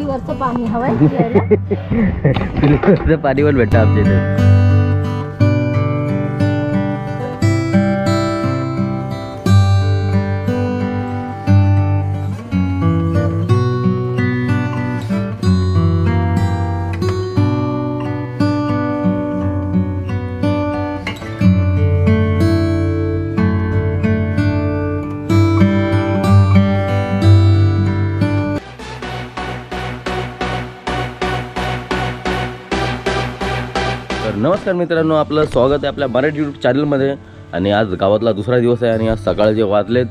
चुलीवरचं पाणी हवंय प्यायला. चुलीवरचं पाणी पण भेटतं आमच्या इथे. तर नमस्कार मित्रांनो, आपलं स्वागत आहे आपल्या मराठी यूट्यूब चॅनलमध्ये. आणि आज गावातला दुसरा दिवस आहे आणि आज सकाळचे वाजलेत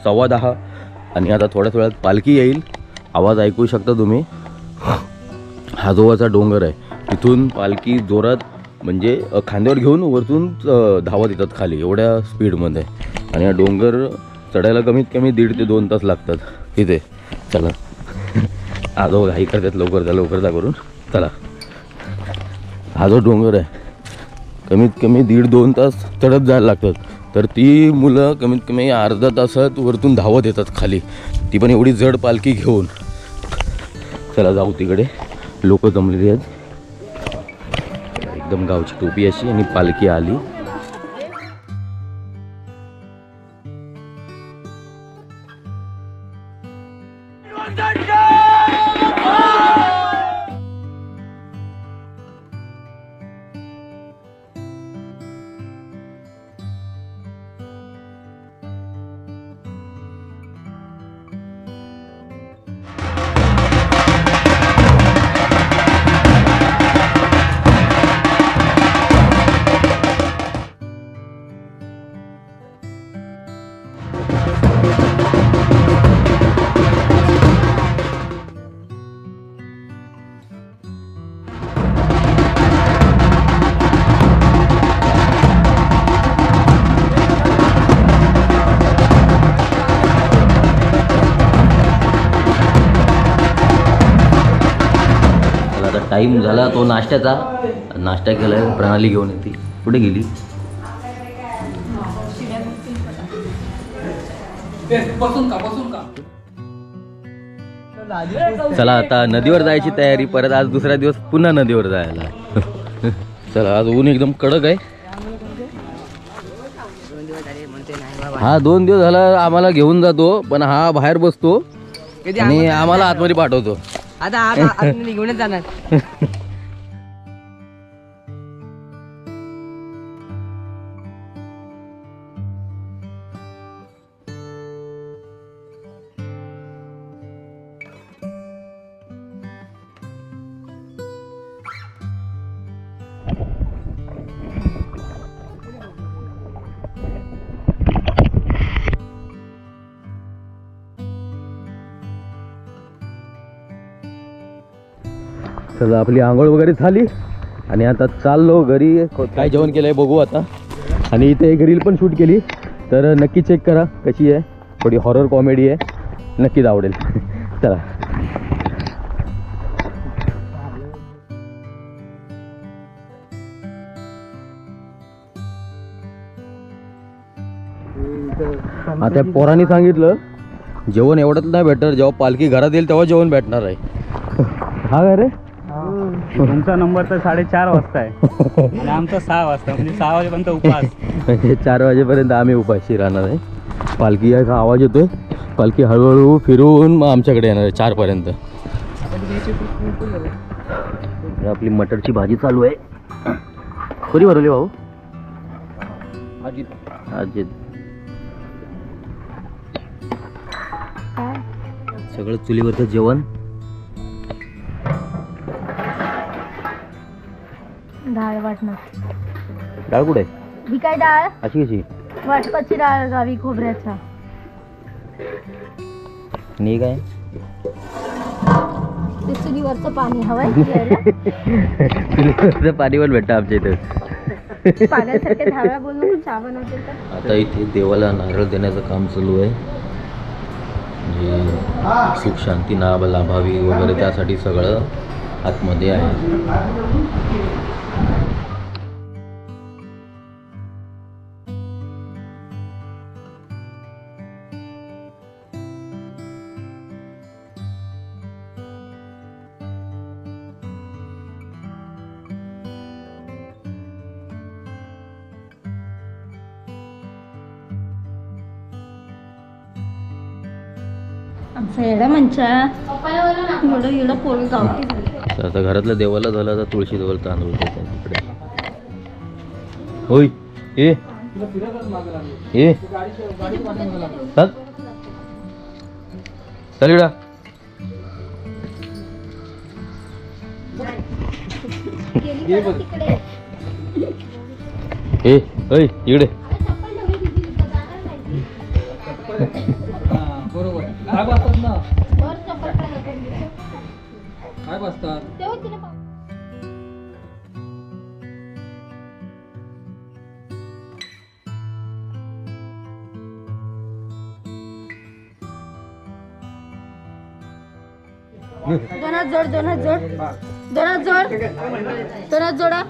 10:15 आणि आता थोड्याच वेळात पालखी येईल. आवाज ऐकू शकता तुम्ही. हा जवळचा डोंगर आहे, तिथून पालखी जोरात म्हणजे खांद्यावर घेऊन वरतून धावत येतात खाली एवढ्या स्पीडमध्ये. आणि हा डोंगर चढायला कमीत कमी 1.5 ते 2 तास लागतात तिथे. चला आजो घाई करतात, लवकर जा करून चला. हा जो डोंगर आहे कमीत कमी 1.5-2 तास चढत जायला लागतात. तर ती मुलं कमीत कमी अर्धा तासात वरतून धावत येतात खाली, ती पण एवढी जड पालखी घेऊन. चला जाऊ तिकडे, लोक जमलेली आहेत. एकदम गावची टोपी अशी आणि पालखी आली. टाईम झाला तो नाश्त्याचा. नाश्ता केलाय, प्रणाली घेऊन येते. कुठे गेली? चला आता नदीवर जायची तयारी. परत आज दुसरा दिवस पुन्हा नदीवर जायला. चला आज ऊन एकदम कडक आहे. हा 2 दिवस झाला आम्हाला घेऊन जातो, पण हा बाहेर बसतो आणि आम्हाला आतमध्ये पाठवतो. आता निघूनच जाणार. चला आपली आंघोळ वगैरे झाली आणि आता चाललो घरी. काय जेवण केलंय बघू आता. आणि इथे एक रील पण शूट केली, तर नक्की चेक करा कशी आहे. थोडी हॉरर कॉमेडी आहे, नक्कीच आवडेल. चला आता पोरांनी सांगितलं जेवण एवढंच नाही भेटणार, जेव्हा पालखी घरात येईल तेव्हा जेवण भेटणार आहे. हा का रे? तुमचा नंबर तर 4:30 वाजता आहे आणि आमचा 6 वाजता, म्हणजे 6 वाजेपर्यंत उपास. म्हणजे 4 वाजेपर्यंत आम्ही उपाशी राहणार आहे. पालखी याचा आवाज येतोय, पालखी हळूहळू फिरून मग आमच्याकडे येणार आहे 4 पर्यंत. आपली मटरची भाजी चालू आहे. कोणी भरवली भाऊ? अजित. सगळं चुलीवरचं जेवण. डाळ वाटणार. डाळ कुठे? ही काय डाळ? अशी कशी? वाटपाची डाळ, गावी खोबऱ्याचा. नाही काय ते चुलीवरचं पाणी हवंय प्यायला. चुलीवरचं पाणी पण भेटतं आमच्या इथे. पाण्यासारख्या धाव्या बोलून चहा बनवते. तर आता इथे देवाला नारळ देण्याचं काम चालू आहे. म्हणजे सुख शांती लाभावी वगैरे त्यासाठी सगळं आतमध्ये आहे. आमचा येडा मंचा एवढं एवढं पोरं गावठी झालं. तर आता घरातल्या देवाला झालं, आता तुळशी देवाला तांदूळ देतात तिकडे. होय ये ये चल चल इकडं. ए होय इकडे. बरोबर काय बसतात ना, काय बसतात. दोन हात जोड, दोन हात जोड, दोन हात जोड, दोन हात जोडा.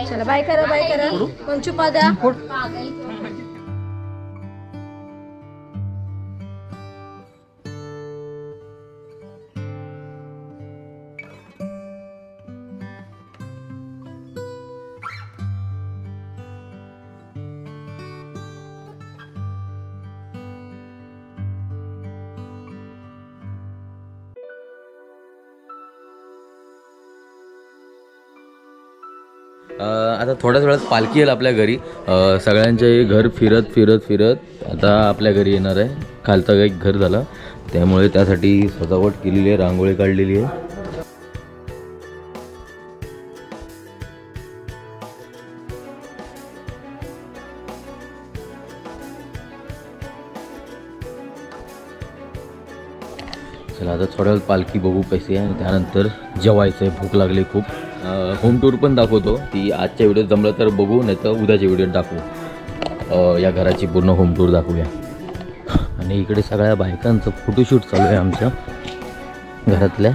चला बाय करा, बाय करा. पंचू पाद्या. आता थोड्याच वेळात पालखी येईल आपल्या घरी. सगळ्यांचे घर फिरत फिरत फिरत आता आपल्या घरी येणार आहे. खालचा एक घर झाला त्यामुळे त्यासाठी सजावट केलेली आहे, रांगोळी काढलेली आहे. चला आता थोड्या वेळ पालखी बघू पैसे आणि त्यानंतर जेवायचं आहे. भूक लागली खूप. होम टूर पण दाखवतो, ती आजच्या व्हिडिओत जमलं तर बघू, नाही तर उद्याच्या व्हिडिओत दाखवू. या घराची पूर्ण होम टूर दाखवूया. आणि इकडे सगळ्या बायकांचं फोटोशूट चालू आहे आमच्या घरातल्या.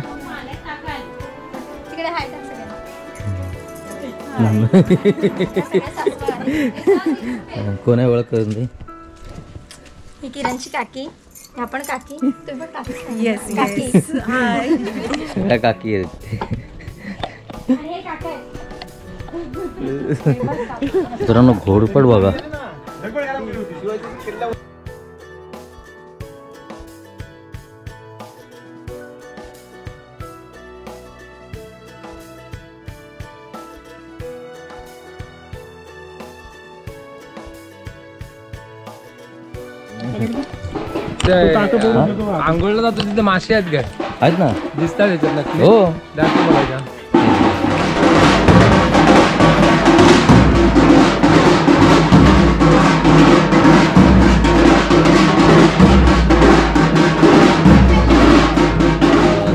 कोण आहे ओळख करून दे. ही किरणची काकी, ह्या पण काकी, तुम्ही पण काकी. येस काकी. सगळ्या काकी आहेत. मित्रांनो घोरपड बघा. आंघोळला जातो तिथे मासे आहेत का, आहेत ना, दिसतात याच्यात नक्की. हो दाखव बघायच्या.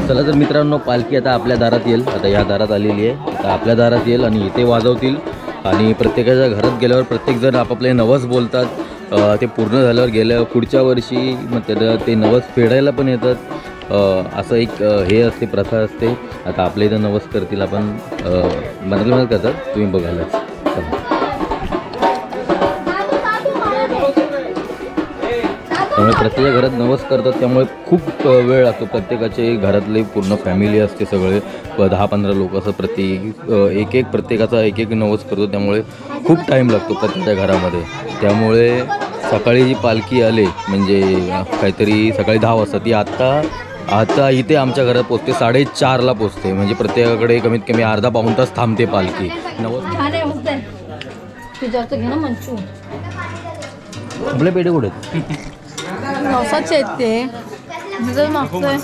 चला तर मित्रांनो पालखी आता आपल्या दारात येईल. आता या दारात आलेली आहे, आता आपल्या दारात येईल आणि इथे वाजवतील. आणि प्रत्येकाच्या घरात गेल्यावर प्रत्येकजण आपापले नवस बोलतात. ते पूर्ण झाल्यावर गेल्या पुढच्या वर्षी मग ते नवस फेडायला पण येतात. असं एक हे असते, प्रथा असते. आता आपल्या इथं नवस करतील, आपण मनात करतात, तुम्ही बघायलाच. त्यामुळे प्रत्येक घरात नवस करतात, त्यामुळे खूप वेळ लागतो. प्रत्येकाचे घरातले पूर्ण फॅमिली असते, सगळे 10-15 लोक असं प्रत्येकाचा एक एक नवस करतो. त्यामुळे खूप टाईम लागतो प्रत्येकाच्या घरामध्ये. त्यामुळे सकाळी जी पालखी आले म्हणजे काहीतरी सकाळी 10 वाजता, ती आता इथे आमच्या घरात पोचते 4:30ला पोचते. म्हणजे प्रत्येकाकडे कमीत कमी अर्धा पाऊण तास थांबते पालखी. नवस आपले पेढे कुठे आहेत? नवसाच आहेत ते. मागतोय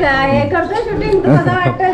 काय हे करतोय शूटिंग, तुला वाटतंय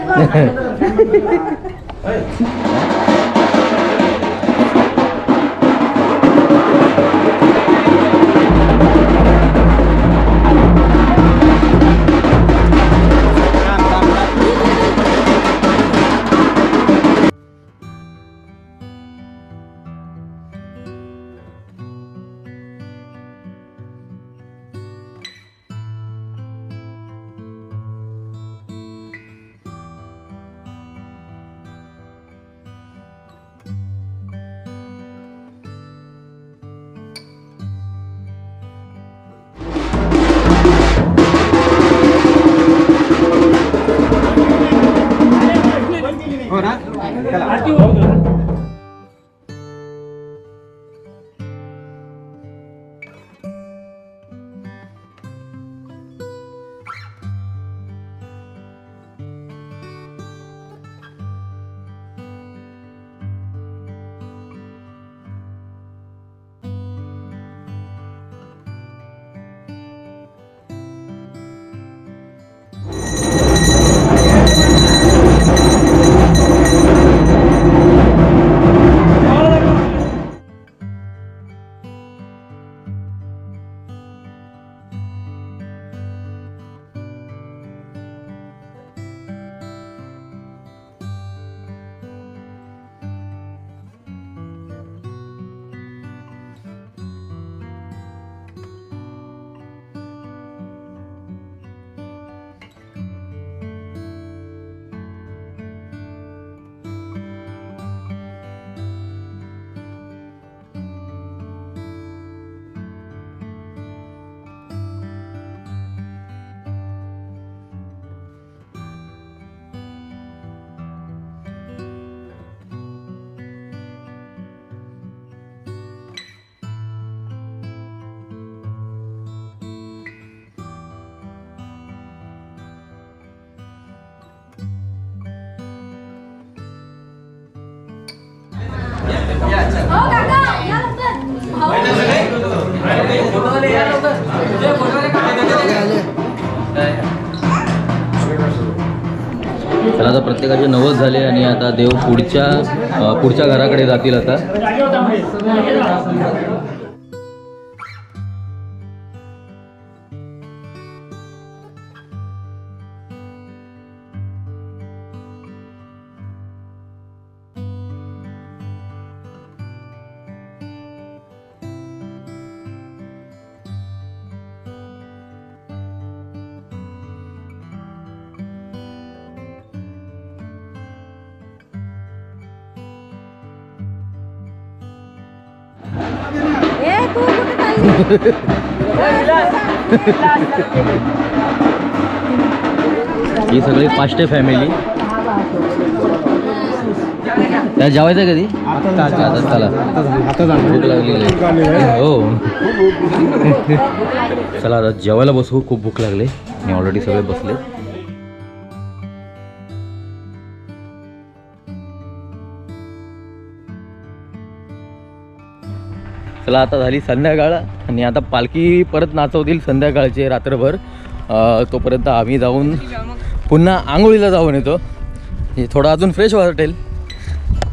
चला आता प्रत्येकाचे 90 झाले आणि आता देव पुढच्या घराकडे जातील आता. तू कुठे चालली? ही सगळी पाष्टे फॅमिली. त्या जेवायचं कधी आता चला भूक लागलेली हो. चला आता जेवायला बसू. खूप भूक लागली आणि ऑलरेडी सगळे बसले. चला आता झाली संध्याकाळ आणि आता पालखी परत नाचवतील संध्याकाळचे रात्रभर. तोपर्यंत आम्ही जाऊन पुन्हा आंघोळीला जाऊन येतो. हे थोडं अजून फ्रेश वाटेल.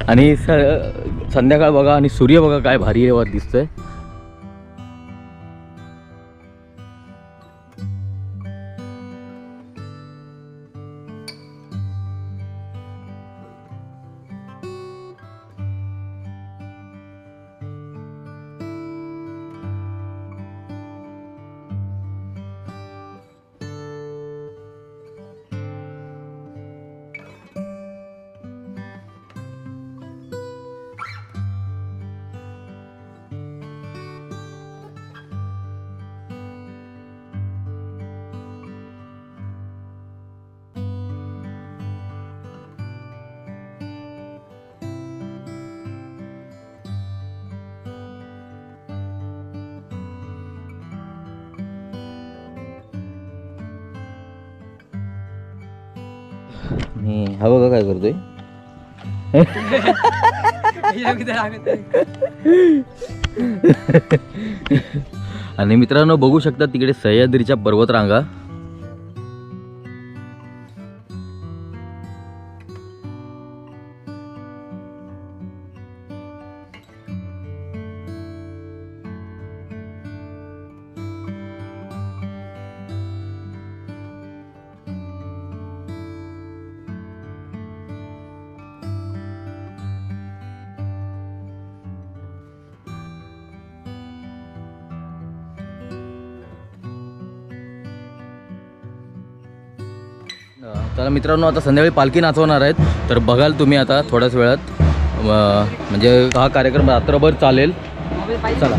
आणि संध्याकाळ बघा आणि सूर्य बघा काय भारी दिसतोय. हा बघा काय करतोय. आणि मित्रांनो बघू शकता तिकडे सह्याद्रीच्या पर्वतरांगा. चला मित्रांनो आता संध्याकाळी पालखी नाचवणार आहेत. तर बघाल तुम्ही आता थोड्याच वेळात. म्हणजे हा कार्यक्रम रात्रभर चालेल. चला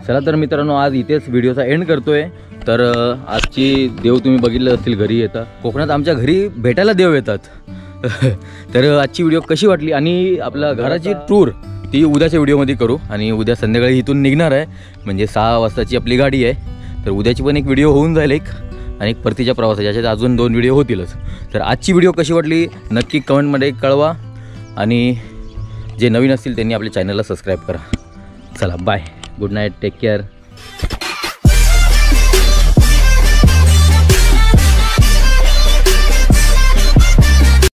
चला तर मित्रांनो आज इथेच व्हिडिओचा एंड करतोय. तर आजची देव तुम्ही बघितलं असतील घरी येतात. कोकणात आमच्या घरी भेटायला देव येतात. तर आजची व्हिडिओ कशी वाटली आणि आपल्या घराची टूर ती उद्याच्या व्हिडिओमध्ये करू. आणि उद्या संध्याकाळी इथून निघणार आहे. म्हणजे 6 वाजताची आपली गाडी आहे. तर उद्याची पण एक व्हिडिओ होऊन जाईल एक. आणि एक परतीच्या प्रवासाच्या याच्यात अजून 2 व्हिडिओ होतीलच. तर आजची व्हिडिओ कशी वाटली नक्की कमेंटमध्ये कळवा. आणि जे नवीन असतील त्यांनी आपल्या चॅनलला सबस्क्राईब करा. चला bye. Good night. Take care.